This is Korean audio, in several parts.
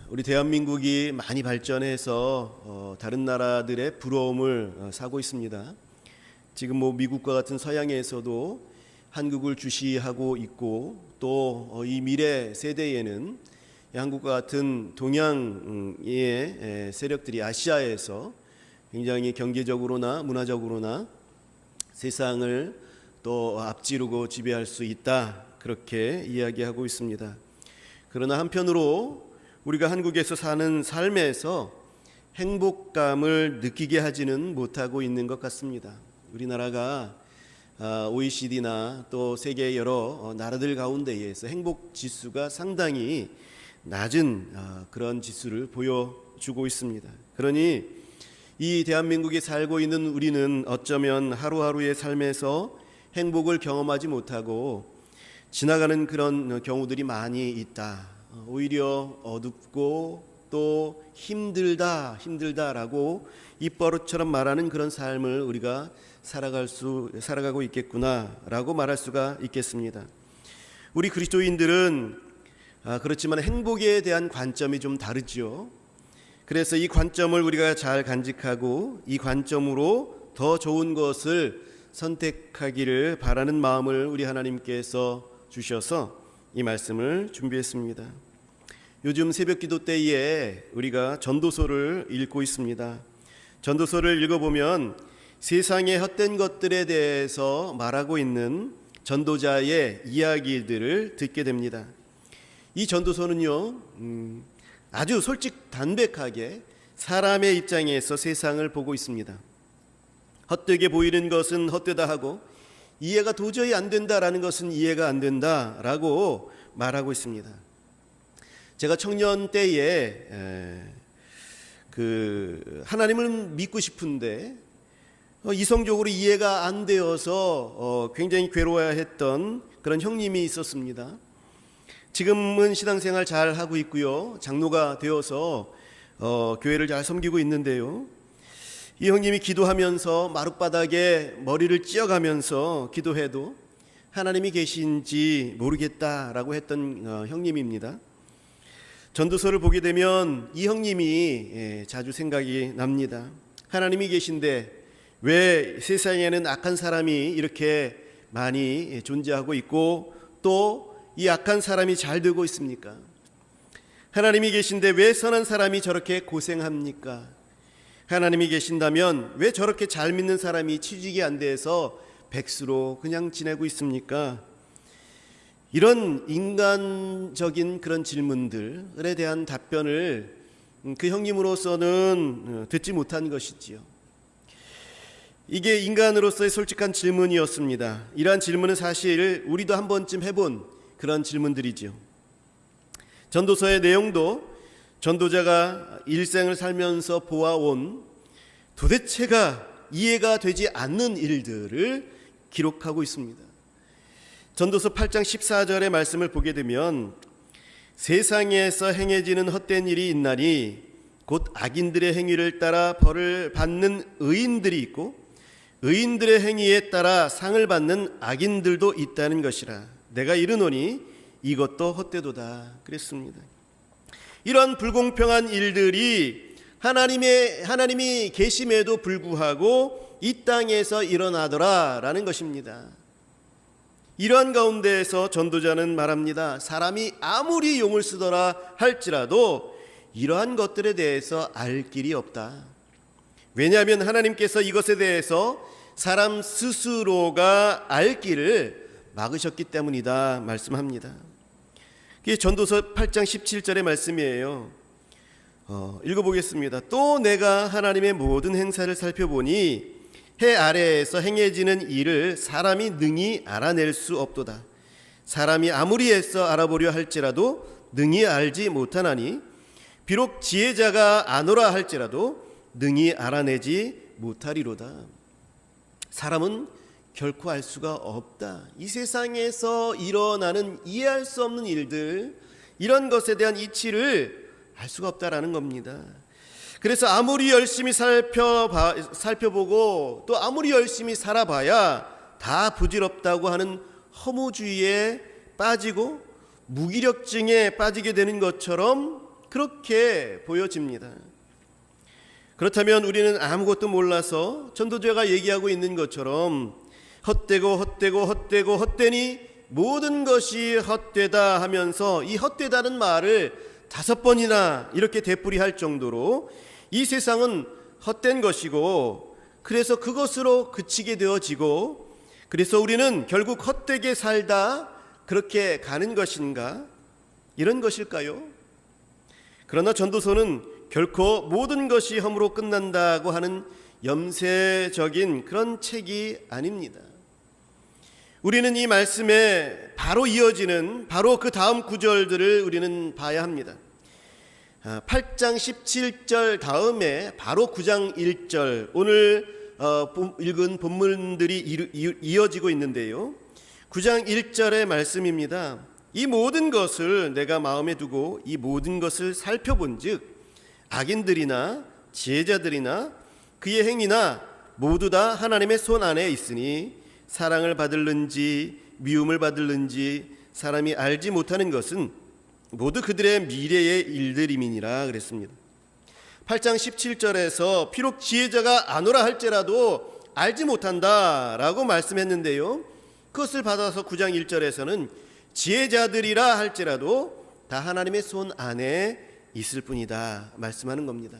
우리 대한민국이 많이 발전해서 다른 나라들의 부러움을 사고 있습니다. 지금 미국과 같은 서양에서도 한국을 주시하고 있고 또 이 미래 세대에는 한국과 같은 동양의 세력들이 아시아에서 굉장히 경제적으로나 문화적으로나 세상을 또 앞지르고 지배할 수 있다, 그렇게 이야기하고 있습니다. 그러나 한편으로 우리가 한국에서 사는 삶에서 행복감을 느끼게 하지는 못하고 있는 것 같습니다. 우리나라가 OECD나 또 세계 여러 나라들 가운데에서 행복 지수가 상당히 낮은 그런 지수를 보여주고 있습니다. 그러니 이 대한민국에 살고 있는 우리는 어쩌면 하루하루의 삶에서 행복을 경험하지 못하고 지나가는 그런 경우들이 많이 있다. 오히려 어둡고 또 힘들다라고 입버릇처럼 말하는 그런 삶을 우리가 살아가고 있겠구나라고 말할 수가 있겠습니다. 우리 그리스도인들은 그렇지만 행복에 대한 관점이 좀 다르죠. 그래서 이 관점을 우리가 잘 간직하고 이 관점으로 더 좋은 것을 선택하기를 바라는 마음을 우리 하나님께서 주셔서 이 말씀을 준비했습니다. 요즘 새벽기도 때에 우리가 전도서를 읽고 있습니다. 전도서를 읽어보면 세상의 헛된 것들에 대해서 말하고 있는 전도자의 이야기들을 듣게 됩니다. 이 전도서는요, 아주 솔직담백하게 사람의 입장에서 세상을 보고 있습니다. 헛되게 보이는 것은 헛되다 하고 이해가 도저히 안 된다라는 것은 이해가 안 된다라고 말하고 있습니다. 제가 청년 때에 하나님을 믿고 싶은데 이성적으로 이해가 안 되어서 굉장히 괴로워했던 그런 형님이 있었습니다. 지금은 신앙생활 잘 하고 있고요, 장로가 되어서 교회를 잘 섬기고 있는데요, 이 형님이 기도하면서 마룻바닥에 머리를 찧어가면서 기도해도 하나님이 계신지 모르겠다라고 했던 형님입니다. 전도서를 보게 되면 이 형님이 자주 생각이 납니다. 하나님이 계신데 왜 세상에는 악한 사람이 이렇게 많이 존재하고 있고 또 이 악한 사람이 잘 되고 있습니까? 하나님이 계신데 왜 선한 사람이 저렇게 고생합니까? 하나님이 계신다면 왜 저렇게 잘 믿는 사람이 취직이 안 돼서 백수로 그냥 지내고 있습니까? 이런 인간적인 그런 질문들에 대한 답변을 그 형님으로서는 듣지 못한 것이지요. 이게 인간으로서의 솔직한 질문이었습니다. 이러한 질문은 사실 우리도 한 번쯤 해본 그런 질문들이지요. 전도서의 내용도 전도자가 일생을 살면서 보아온 도대체가 이해가 되지 않는 일들을 기록하고 있습니다. 전도서 8장 14절의 말씀을 보게 되면 세상에서 행해지는 헛된 일이 있나니 곧 악인들의 행위를 따라 벌을 받는 의인들이 있고 의인들의 행위에 따라 상을 받는 악인들도 있다는 것이라. 내가 이르노니 이것도 헛되도다 그랬습니다. 이런 불공평한 일들이 하나님이 계심에도 불구하고 이 땅에서 일어나더라라는 것입니다. 이러한 가운데에서 전도자는 말합니다. 사람이 아무리 용을 쓰더라 할지라도 이러한 것들에 대해서 알 길이 없다. 왜냐하면 하나님께서 이것에 대해서 사람 스스로가 알 길을 막으셨기 때문이다 말씀합니다. 이게 전도서 8장 17절의 말씀이에요. 읽어보겠습니다. 또 내가 하나님의 모든 행사를 살펴보니 해 아래에서 행해지는 일을 사람이 능히 알아낼 수 없도다. 사람이 아무리 애써 알아보려 할지라도 능히 알지 못하나니 비록 지혜자가 아노라 할지라도 능히 알아내지 못하리로다. 사람은 결코 알 수가 없다. 이 세상에서 일어나는 이해할 수 없는 일들, 이런 것에 대한 이치를 알 수가 없다라는 겁니다. 그래서 아무리 열심히 살펴보고 또 아무리 열심히 살아봐야 다 부질없다고 하는 허무주의에 빠지고 무기력증에 빠지게 되는 것처럼 그렇게 보여집니다. 그렇다면 우리는 아무것도 몰라서 전도자가 얘기하고 있는 것처럼 헛되니 모든 것이 헛되다 하면서 이 헛되다는 말을 5번이나 이렇게 되풀이할 정도로 이 세상은 헛된 것이고, 그래서 그것으로 그치게 되어지고, 그래서 우리는 결국 헛되게 살다 그렇게 가는 것인가? 이런 것일까요? 그러나 전도서는 결코 모든 것이 험으로 끝난다고 하는 염세적인 그런 책이 아닙니다. 우리는 이 말씀에 바로 이어지는 바로 그 다음 구절들을 우리는 봐야 합니다. 8장 17절 다음에 바로 9장 1절, 오늘 읽은 본문들이 이어지고 있는데요. 9장 1절의 말씀입니다. 이 모든 것을 내가 마음에 두고 이 모든 것을 살펴본 즉 악인들이나 지혜자들이나 그의 행위나 모두 다 하나님의 손 안에 있으니 사랑을 받을는지 미움을 받을는지 사람이 알지 못하는 것은 모두 그들의 미래의 일들임이니라 그랬습니다. 8장 17절에서 비록 지혜자가 아노라 할지라도 알지 못한다라고 말씀했는데요, 그것을 받아서 9장 1절에서는 지혜자들이라 할지라도 다 하나님의 손 안에 있을 뿐이다 말씀하는 겁니다.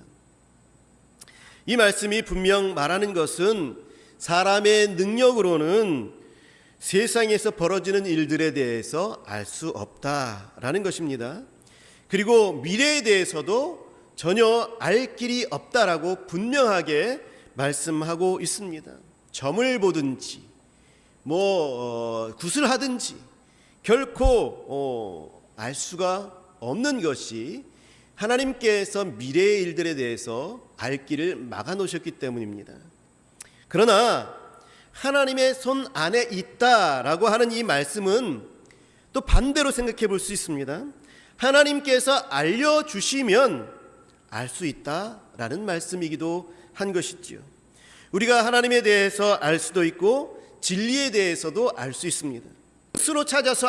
이 말씀이 분명 말하는 것은 사람의 능력으로는 세상에서 벌어지는 일들에 대해서 알 수 없다라는 것입니다. 그리고 미래에 대해서도 전혀 알 길이 없다라고 분명하게 말씀하고 있습니다. 점을 보든지 굿을 하든지 결코 알 수가 없는 것이 하나님께서 미래의 일들에 대해서 알 길을 막아 놓으셨기 때문입니다. 그러나 하나님의 손 안에 있다라고 하는 이 말씀은 또 반대로 생각해 볼 수 있습니다. 하나님께서 알려주시면 알 수 있다라는 말씀이기도 한 것이지요. 우리가 하나님에 대해서 알 수도 있고 진리에 대해서도 알 수 있습니다. 스스로 찾아서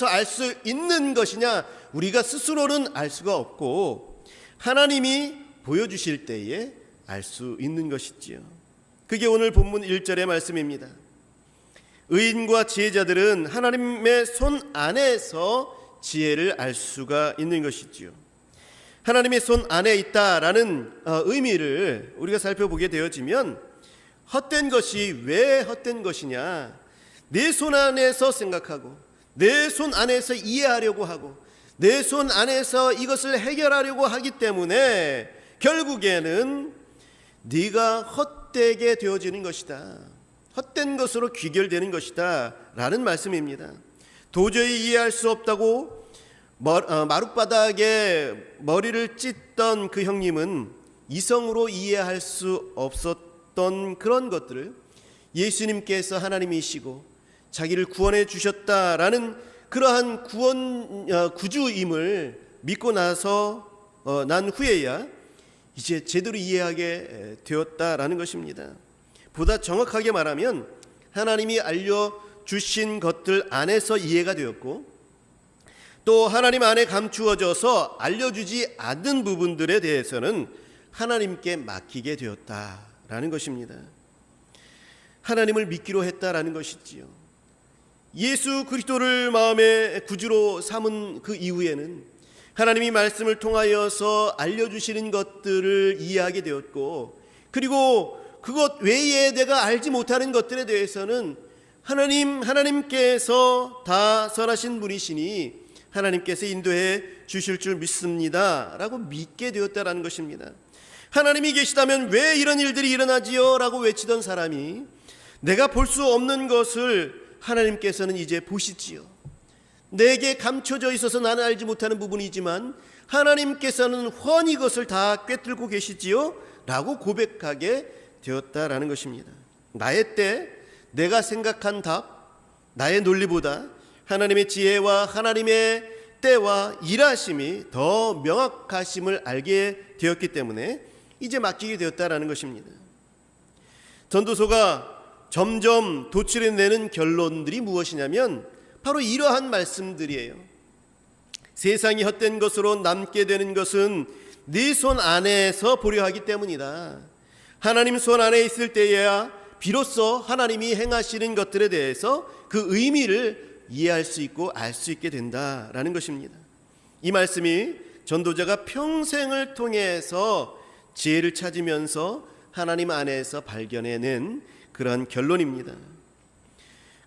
알 수 있는 것이냐? 우리가 스스로는 알 수가 없고 하나님이 보여주실 때에 알 수 있는 것이지요. 그게 오늘 본문 1절의 말씀입니다. 의인과 지혜자들은 하나님의 손 안에서 지혜를 알 수가 있는 것이지요. 하나님의 손 안에 있다라는 의미를 우리가 살펴보게 되어지면 헛된 것이 왜 헛된 것이냐, 내 손 안에서 생각하고 내 손 안에서 이해하려고 하고 내 손 안에서 이것을 해결하려고 하기 때문에 결국에는 네가 헛되게 되어지는 것이다, 헛된 것으로 귀결되는 것이다 라는 말씀입니다. 도저히 이해할 수 없다고 마룻바닥에 머리를 찢던 그 형님은 이성으로 이해할 수 없었던 그런 것들을 예수님께서 하나님이시고 자기를 구원해 주셨다라는 그러한 구주임을 믿고 나서 난 후에야 이제 제대로 이해하게 되었다라는 것입니다. 보다 정확하게 말하면 하나님이 알려주신 것들 안에서 이해가 되었고 또 하나님 안에 감추어져서 알려주지 않는 부분들에 대해서는 하나님께 맡기게 되었다라는 것입니다. 하나님을 믿기로 했다라는 것이지요. 예수 그리스도를 마음의 구주로 삼은 그 이후에는 하나님이 말씀을 통하여서 알려주시는 것들을 이해하게 되었고, 그리고 그것 외에 내가 알지 못하는 것들에 대해서는 하나님께서 다 선하신 분이시니 하나님께서 인도해 주실 줄 믿습니다 라고 믿게 되었다라는 것입니다. 하나님이 계시다면 왜 이런 일들이 일어나지요? 라고 외치던 사람이 내가 볼 수 없는 것을 하나님께서는 이제 보시지요. 내게 감춰져 있어서 나는 알지 못하는 부분이지만 하나님께서는 훤히 그것을 다 꿰뚫고 계시지요 라고 고백하게 되었다라는 것입니다. 나의 때, 내가 생각한 답, 나의 논리보다 하나님의 지혜와 하나님의 때와 일하심이 더 명확하심을 알게 되었기 때문에 이제 맡기게 되었다라는 것입니다. 전도서가 점점 도출해내는 결론들이 무엇이냐면 바로 이러한 말씀들이에요. 세상이 헛된 것으로 남게 되는 것은 네 손 안에서 보려 하기 때문이다. 하나님 손 안에 있을 때에야 비로소 하나님이 행하시는 것들에 대해서 그 의미를 이해할 수 있고 알 수 있게 된다라는 것입니다. 이 말씀이 전도자가 평생을 통해서 지혜를 찾으면서 하나님 안에서 발견해낸 그런 결론입니다.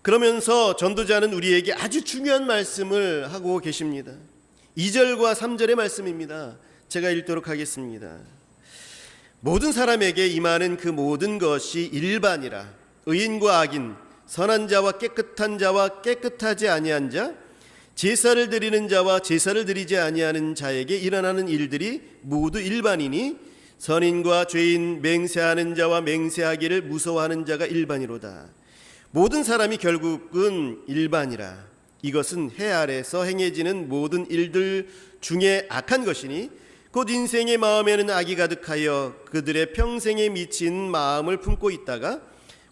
그러면서 전도자는 우리에게 아주 중요한 말씀을 하고 계십니다. 2절과 3절의 말씀입니다. 제가 읽도록 하겠습니다. 모든 사람에게 임하는 그 모든 것이 일반이라. 의인과 악인, 선한 자와 깨끗한 자와 깨끗하지 아니한 자, 제사를 드리는 자와 제사를 드리지 아니하는 자에게 일어나는 일들이 모두 일반이니 선인과 죄인, 맹세하는 자와 맹세하기를 무서워하는 자가 일반이로다. 모든 사람이 결국은 일반이라. 이것은 해 아래서 행해지는 모든 일들 중에 악한 것이니 곧 인생의 마음에는 악이 가득하여 그들의 평생에 미친 마음을 품고 있다가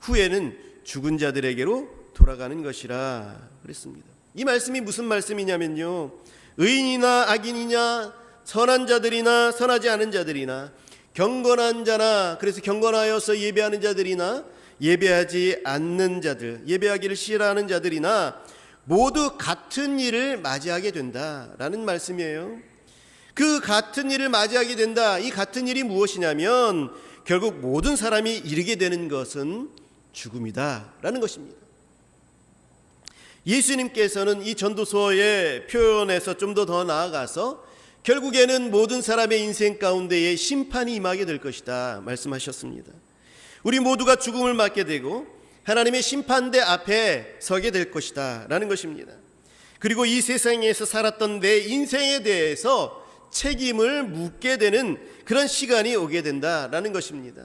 후에는 죽은 자들에게로 돌아가는 것이라 그랬습니다. 이 말씀이 무슨 말씀이냐면요, 의인이나 악인이냐, 선한 자들이나 선하지 않은 자들이나, 경건한 자나, 그래서 경건하여서 예배하는 자들이나 예배하지 않는 자들, 예배하기를 싫어하는 자들이나 모두 같은 일을 맞이하게 된다라는 말씀이에요. 그 같은 일을 맞이하게 된다. 이 같은 일이 무엇이냐면 결국 모든 사람이 이르게 되는 것은 죽음이다라는 것입니다. 예수님께서는 이 전도서의 표현에서 좀 더 나아가서 결국에는 모든 사람의 인생 가운데에 심판이 임하게 될 것이다 말씀하셨습니다. 우리 모두가 죽음을 맞게 되고 하나님의 심판대 앞에 서게 될 것이다 라는 것입니다. 그리고 이 세상에서 살았던 내 인생에 대해서 책임을 묻게 되는 그런 시간이 오게 된다라는 것입니다.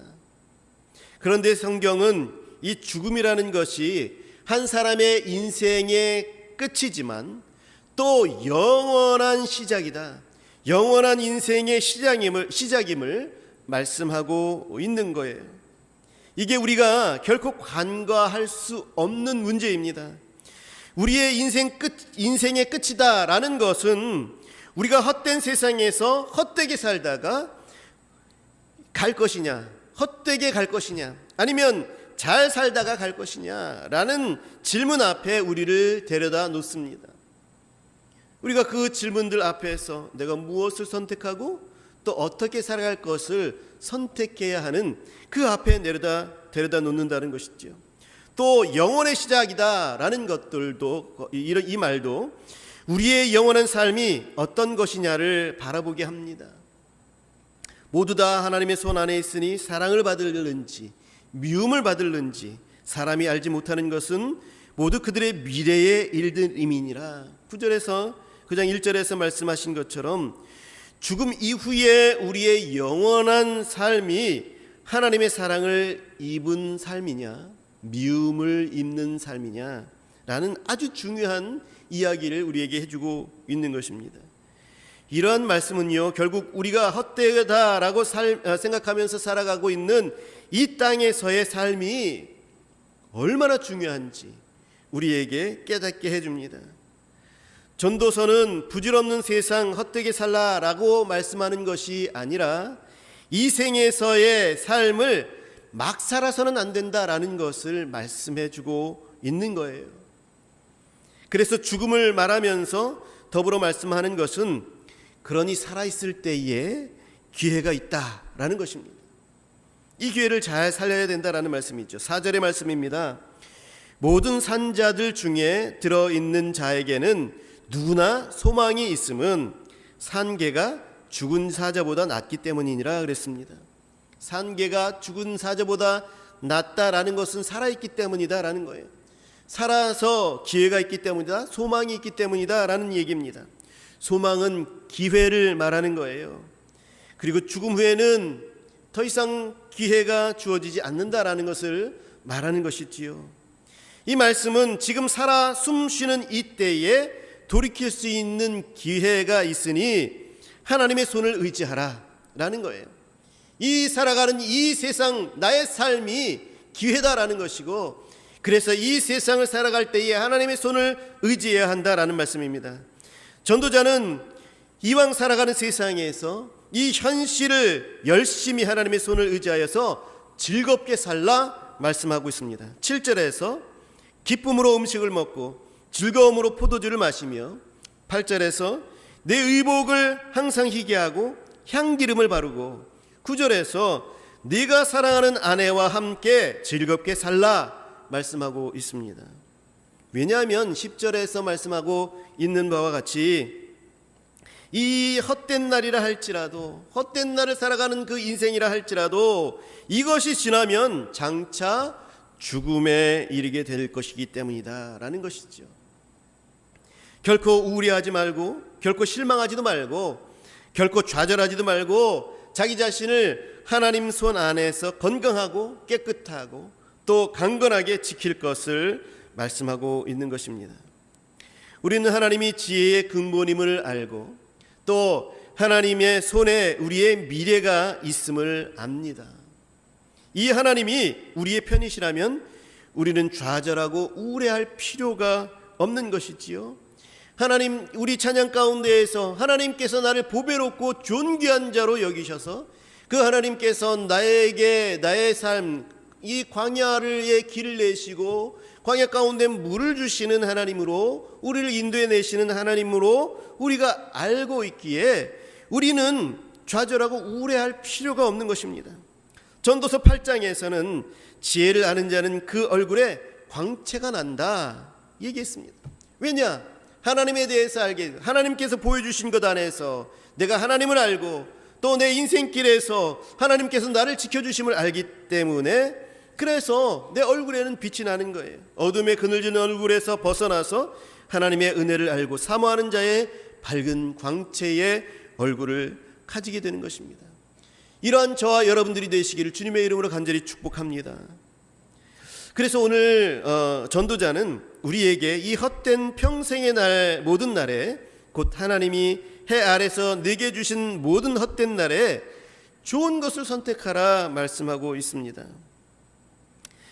그런데 성경은 이 죽음이라는 것이 한 사람의 인생의 끝이지만 또 영원한 시작이다, 영원한 인생의 시작임을 말씀하고 있는 거예요. 이게 우리가 결코 간과할 수 없는 문제입니다. 우리의 인생의 끝이다라는 것은 우리가 헛된 세상에서 헛되게 살다가 갈 것이냐, 헛되게 갈 것이냐, 아니면 잘 살다가 갈 것이냐라는 질문 앞에 우리를 데려다 놓습니다. 우리가 그 질문들 앞에서 내가 무엇을 선택하고 또 어떻게 살아갈 것을 선택해야 하는 그 앞에 데려다 놓는다는 것이죠. 또 영원의 시작이다라는 것들도, 이 말도 우리의 영원한 삶이 어떤 것이냐를 바라보게 합니다. 모두 다 하나님의 손 안에 있으니 사랑을 받을는지 미움을 받을는지 사람이 알지 못하는 것은 모두 그들의 미래의 일들임이니라. 9장 1절에서 말씀하신 것처럼 죽음 이후에 우리의 영원한 삶이 하나님의 사랑을 입은 삶이냐 미움을 입는 삶이냐 라는 아주 중요한 이야기를 우리에게 해주고 있는 것입니다. 이러한 말씀은요, 결국 우리가 헛되다라고 생각하면서 살아가고 있는 이 땅에서의 삶이 얼마나 중요한지 우리에게 깨닫게 해줍니다. 전도서는 부질없는 세상 헛되게 살라라고 말씀하는 것이 아니라 이 생에서의 삶을 막 살아서는 안 된다라는 것을 말씀해주고 있는 거예요. 그래서 죽음을 말하면서 더불어 말씀하는 것은 그러니 살아있을 때에 기회가 있다라는 것입니다. 이 기회를 잘 살려야 된다라는 말씀이죠. 4절의 말씀입니다. 모든 산자들 중에 들어있는 자에게는 누구나 소망이 있음은 산개가 죽은 사자보다 낫기 때문이니라 그랬습니다. 산개가 죽은 사자보다 낫다라는 것은 살아있기 때문이다라는 거예요. 살아서 기회가 있기 때문이다, 소망이 있기 때문이다라는 얘기입니다. 소망은 기회를 말하는 거예요. 그리고 죽음 후에는 더 이상 기회가 주어지지 않는다라는 것을 말하는 것이지요. 이 말씀은 지금 살아 숨쉬는 이때에 돌이킬 수 있는 기회가 있으니 하나님의 손을 의지하라 라는 거예요. 이 살아가는 이 세상 나의 삶이 기회다라는 것이고, 그래서 이 세상을 살아갈 때에 하나님의 손을 의지해야 한다라는 말씀입니다. 전도자는 이왕 살아가는 세상에서 이 현실을 열심히 하나님의 손을 의지하여서 즐겁게 살라 말씀하고 있습니다. 7절에서 기쁨으로 음식을 먹고 즐거움으로 포도주를 마시며, 8절에서 내 의복을 항상 희게 하고 향기름을 바르고, 9절에서 네가 사랑하는 아내와 함께 즐겁게 살라 말씀하고 있습니다. 왜냐하면 10절에서 말씀하고 있는 바와 같이 이 헛된 날이라 할지라도, 헛된 날을 살아가는 그 인생이라 할지라도 이것이 지나면 장차 죽음에 이르게 될 것이기 때문이다 라는 것이죠. 결코 우울해하지 말고, 결코 실망하지도 말고, 결코 좌절하지도 말고 자기 자신을 하나님 손 안에서 건강하고 깨끗하고 또 강건하게 지킬 것을 말씀하고 있는 것입니다. 우리는 하나님이 지혜의 근본임을 알고 또 하나님의 손에 우리의 미래가 있음을 압니다. 이 하나님이 우리의 편이시라면 우리는 좌절하고 우울해할 필요가 없는 것이지요. 하나님, 우리 찬양 가운데에서 하나님께서 나를 보배롭고 존귀한 자로 여기셔서 그 하나님께서 나에게 나의 삶, 이 광야의 길을 내시고 광야 가운데 물을 주시는 하나님으로, 우리를 인도해 내시는 하나님으로 우리가 알고 있기에 우리는 좌절하고 우울해할 필요가 없는 것입니다. 전도서 8장에서는 지혜를 아는 자는 그 얼굴에 광채가 난다 얘기했습니다. 왜냐? 하나님에 대해서 알게, 하나님께서 보여주신 것 안에서 내가 하나님을 알고 또 내 인생길에서 하나님께서 나를 지켜주심을 알기 때문에, 그래서 내 얼굴에는 빛이 나는 거예요. 어둠의 그늘진 얼굴에서 벗어나서 하나님의 은혜를 알고 사모하는 자의 밝은 광채의 얼굴을 가지게 되는 것입니다. 이러한 저와 여러분들이 되시기를 주님의 이름으로 간절히 축복합니다. 그래서 오늘 전도자는 우리에게 이 헛된 평생의 날, 모든 날에, 곧 하나님이 해 아래서 내게 주신 모든 헛된 날에 좋은 것을 선택하라 말씀하고 있습니다.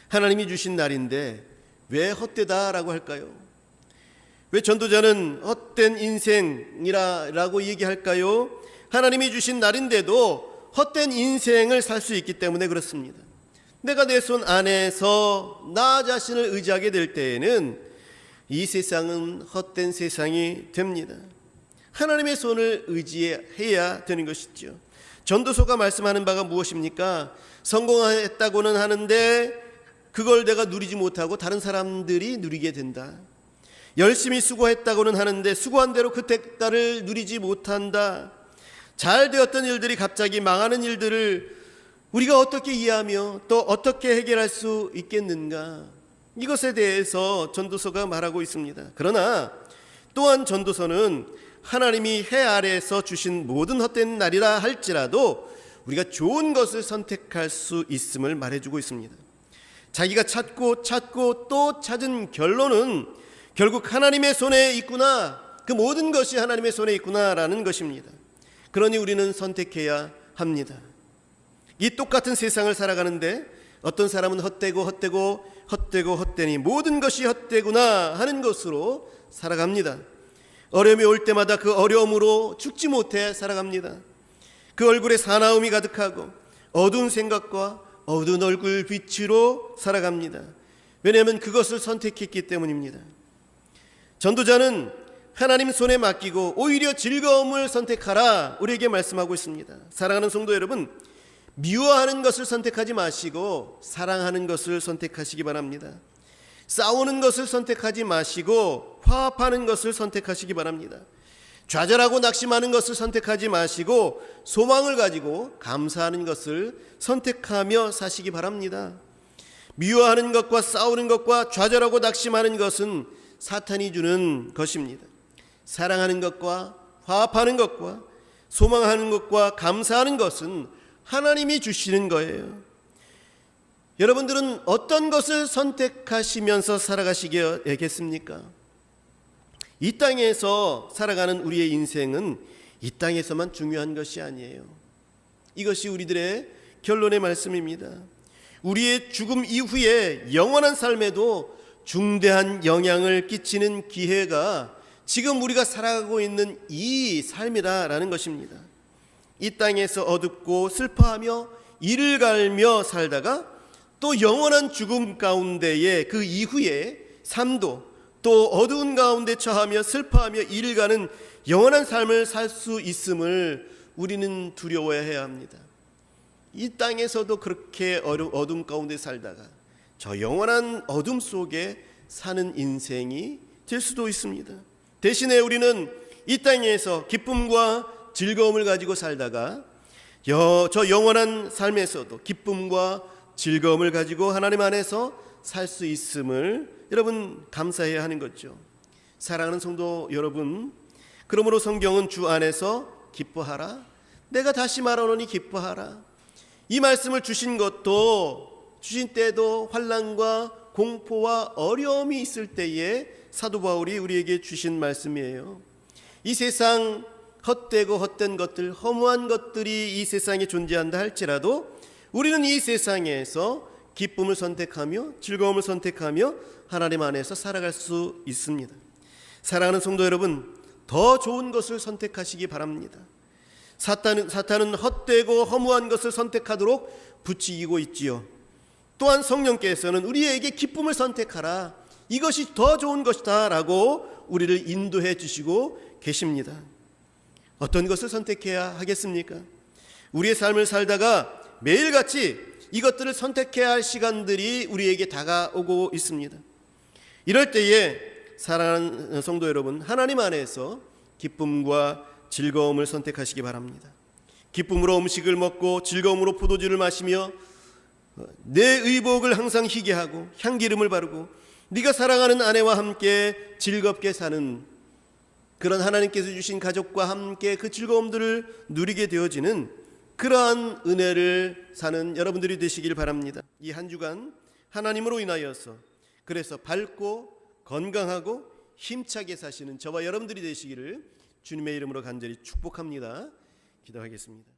하나님이 주신 날인데 왜 헛되다라고 할까요? 왜 전도자는 헛된 인생이라고 얘기할까요? 하나님이 주신 날인데도 헛된 인생을 살 수 있기 때문에 그렇습니다. 내가 내 손 안에서 나 자신을 의지하게 될 때에는 이 세상은 헛된 세상이 됩니다. 하나님의 손을 의지해야 되는 것이죠. 전도서가 말씀하는 바가 무엇입니까? 성공했다고는 하는데 그걸 내가 누리지 못하고 다른 사람들이 누리게 된다. 열심히 수고했다고는 하는데 수고한 대로 그 대가를 누리지 못한다. 잘 되었던 일들이 갑자기 망하는 일들을 우리가 어떻게 이해하며 또 어떻게 해결할 수 있겠는가? 이것에 대해서 전도서가 말하고 있습니다. 그러나 또한 전도서는 하나님이 해 아래에서 주신 모든 헛된 날이라 할지라도 우리가 좋은 것을 선택할 수 있음을 말해주고 있습니다. 자기가 찾고 또 찾은 결론은 결국 하나님의 손에 있구나, 그 모든 것이 하나님의 손에 있구나라는 것입니다. 그러니 우리는 선택해야 합니다. 이 똑같은 세상을 살아가는데 어떤 사람은 헛되니 모든 것이 헛되구나 하는 것으로 살아갑니다. 어려움이 올 때마다 그 어려움으로 죽지 못해 살아갑니다. 그 얼굴에 사나움이 가득하고 어두운 생각과 어두운 얼굴 빛으로 살아갑니다. 왜냐하면 그것을 선택했기 때문입니다. 전도자는 하나님 손에 맡기고 오히려 즐거움을 선택하라 우리에게 말씀하고 있습니다. 사랑하는 성도 여러분, 미워하는 것을 선택하지 마시고 사랑하는 것을 선택하시기 바랍니다. 싸우는 것을 선택하지 마시고 화합하는 것을 선택하시기 바랍니다. 좌절하고 낙심하는 것을 선택하지 마시고 소망을 가지고 감사하는 것을 선택하며 사시기 바랍니다. 미워하는 것과 싸우는 것과 좌절하고 낙심하는 것은 사탄이 주는 것입니다. 사랑하는 것과 화합하는 것과 소망하는 것과 감사하는 것은 하나님이 주시는 거예요. 여러분들은 어떤 것을 선택하시면서 살아가시겠습니까? 이 땅에서 살아가는 우리의 인생은 이 땅에서만 중요한 것이 아니에요. 이것이 우리들의 결론의 말씀입니다. 우리의 죽음 이후에 영원한 삶에도 중대한 영향을 끼치는 기회가 지금 우리가 살아가고 있는 이 삶이다라는 것입니다. 이 땅에서 어둡고 슬퍼하며 이를 갈며 살다가 또 영원한 죽음 가운데에 그 이후에 삶도 또 어두운 가운데 처하며 슬퍼하며 이를 가는 영원한 삶을 살 수 있음을 우리는 두려워해야 합니다. 이 땅에서도 그렇게 어둠 가운데 살다가 저 영원한 어둠 속에 사는 인생이 될 수도 있습니다. 대신에 우리는 이 땅에서 기쁨과 즐거움을 가지고 살다가 저 영원한 삶에서도 기쁨과 즐거움을 가지고 하나님 안에서 살 수 있음을 여러분 감사해야 하는 거죠. 사랑하는 성도 여러분, 그러므로 성경은 주 안에서 기뻐하라, 내가 다시 말하노니 기뻐하라, 이 말씀을 주신 때도 환난과 공포와 어려움이 있을 때에 사도 바울이 우리에게 주신 말씀이에요. 이 세상 헛되고 헛된 것들, 허무한 것들이 이 세상에 존재한다 할지라도 우리는 이 세상에서 기쁨을 선택하며 즐거움을 선택하며 하나님 안에서 살아갈 수 있습니다. 사랑하는 성도 여러분, 더 좋은 것을 선택하시기 바랍니다. 사탄은 헛되고 허무한 것을 선택하도록 부추기고 있지요. 또한 성령께서는 우리에게 기쁨을 선택하라, 이것이 더 좋은 것이다 라고 우리를 인도해 주시고 계십니다. 어떤 것을 선택해야 하겠습니까? 우리의 삶을 살다가 매일같이 이것들을 선택해야 할 시간들이 우리에게 다가오고 있습니다. 이럴 때에 사랑하는 성도 여러분, 하나님 안에서 기쁨과 즐거움을 선택하시기 바랍니다. 기쁨으로 음식을 먹고 즐거움으로 포도주를 마시며 내 의복을 항상 희게 하고 향기름을 바르고 네가 사랑하는 아내와 함께 즐겁게 사는 그런 하나님께서 주신 가족과 함께 그 즐거움들을 누리게 되어지는 그러한 은혜를 사는 여러분들이 되시길 바랍니다. 이 한 주간 하나님으로 인하여서 그래서 밝고 건강하고 힘차게 사시는 저와 여러분들이 되시기를 주님의 이름으로 간절히 축복합니다. 기도하겠습니다.